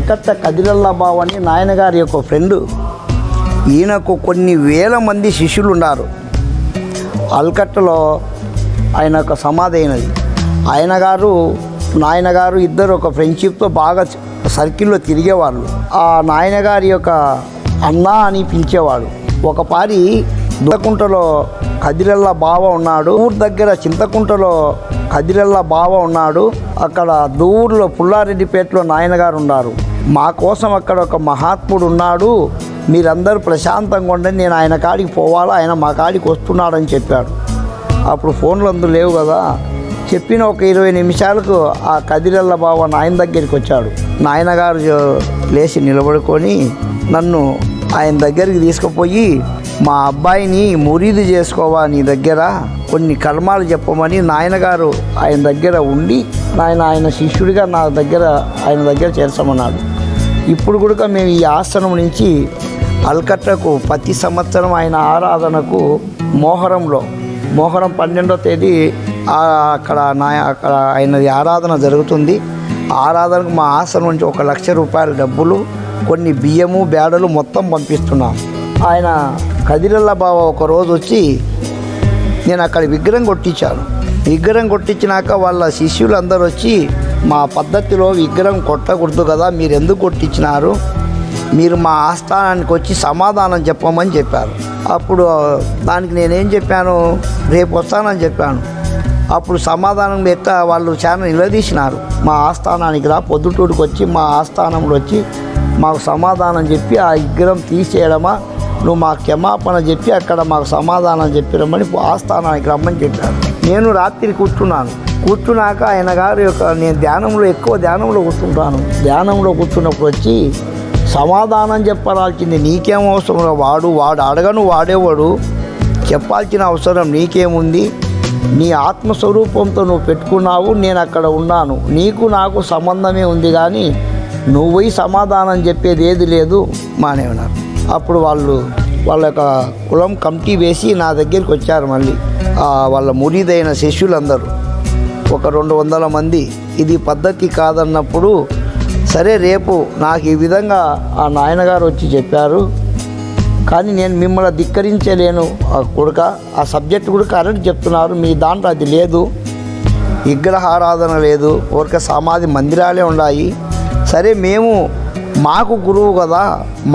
అల్కట్ట కదిరల్లా బావ అని నాయనగారి యొక్క ఫ్రెండు. ఈయనకు కొన్ని వేల మంది శిష్యులు ఉన్నారు. అల్కట్టలో ఆయన యొక్క సమాధి అయినది. నాయనగారు ఇద్దరు ఒక ఫ్రెండ్షిప్తో బాగా సర్కిల్లో తిరిగేవాళ్ళు. ఆ నాయనగారి యొక్క అన్న అని పిలిచేవాడు. ఒకపారి చింతకుంటలో కదిరల్లా బావ ఉన్నాడు. ఊరు దగ్గర చింతకుంటలో కదిరల్లా బావ ఉన్నాడు. అక్కడ దూరులో పుల్లారెడ్డిపేటలో నాయనగారు ఉన్నారు. మా కోసం అక్కడ ఒక మహాత్ముడు ఉన్నాడు, మీరందరూ ప్రశాంతంగా ఉండండి, నేను ఆయన కాడికి పోవాలా, ఆయన మా కాడికి వస్తున్నాడని చెప్పాడు. అప్పుడు ఫోన్లు అందులో లేవు కదా. చెప్పిన ఒక 20 నిమిషాలకు ఆ కదిరల్లా బావ నాయన దగ్గరికి వచ్చాడు. నాయనగారు లేచి నిలబడుకొని నన్ను ఆయన దగ్గరికి తీసుకుపోయి, మా అబ్బాయిని మురీదు చేసుకోవా, నీ దగ్గర కొన్ని కర్మాలు చెప్పమని నాయనగారు ఆయన దగ్గర ఉండి ఆయన శిష్యుడిగా ఆయన దగ్గర చేర్చమన్నాడు. ఇప్పుడు కూడా మేము ఈ ఆశ్రమం నుంచి అల్కట్టకు ప్రతి సంవత్సరం ఆయన ఆరాధనకు మొహరం 12వ తేదీ అక్కడ ఆయనది ఆరాధన జరుగుతుంది. ఆరాధనకు మా ఆశ్రమం నుంచి 1 లక్ష రూపాయల డబ్బులు, కొన్ని బియ్యము బేడలు మొత్తం పంపిస్తున్నాం. ఆయన కదిరల్లా బావ ఒకరోజు వచ్చి నేను అక్కడ విగ్రహం కొట్టించాను. విగ్రహం కొట్టించినాక వాళ్ళ శిష్యులు అందరూ వచ్చి, మా పద్ధతిలో విగ్రహం కొట్టకూడదు కదా, మీరు ఎందుకు కొట్టించినారు, మీరు మా ఆస్థానానికి వచ్చి సమాధానం చెప్పమని చెప్పారు. అప్పుడు దానికి నేనేం చెప్పాను, రేపు వస్తానని చెప్పాను. అప్పుడు సమాధానం ఎట్లా వాళ్ళు చాలా నిలదీసినారు. మా ఆస్థానానికి రా, పొద్దుటూడికి వచ్చి మా ఆస్థానంలో వచ్చి మాకు సమాధానం చెప్పి ఆ విగ్రహం తీసేయడమా, నువ్వు మా క్షమాపణ చెప్పి అక్కడ మాకు సమాధానం చెప్పిరమ్మని ఆస్థానానికి రమ్మని చెప్పారు. నేను రాత్రి కూర్చున్నాక ఆయన గారు నేను ఎక్కువ ధ్యానంలో కూర్చుంటాను. ధ్యానంలో కూర్చున్నప్పుడు వచ్చి సమాధానం చెప్పాల్సింది నీకేం అవసరం, వాడు అడగను వాడేవాడు, చెప్పాల్సిన అవసరం నీకేముంది, నీ ఆత్మస్వరూపంతో నువ్వు పెట్టుకున్నావు, నేను అక్కడ ఉన్నాను, నీకు నాకు సంబంధమే ఉంది, కానీ నువ్వు పోయి సమాధానం చెప్పేది ఏది లేదు మానేవన్నారు. అప్పుడు వాళ్ళ యొక్క కులం కమిటీ వేసి నా దగ్గరికి వచ్చారు. మళ్ళీ వాళ్ళ మురీదైన శిష్యులందరూ ఒక 200 మంది. ఇది పద్ధతి కాదన్నప్పుడు, సరే రేపు నాకు ఈ విధంగా ఆ నాయనగారు వచ్చి చెప్పారు, కానీ నేను మిమ్మల్ని ధిక్కరించలేను ఆ సబ్జెక్ట్ కూడా కరెక్ట్ చెప్తున్నారు, మీ దాంట్లో అది లేదు, విగ్రహారాధన లేదు, సమాధి మందిరాలే ఉన్నాయి. సరే మాకు గురువు కదా,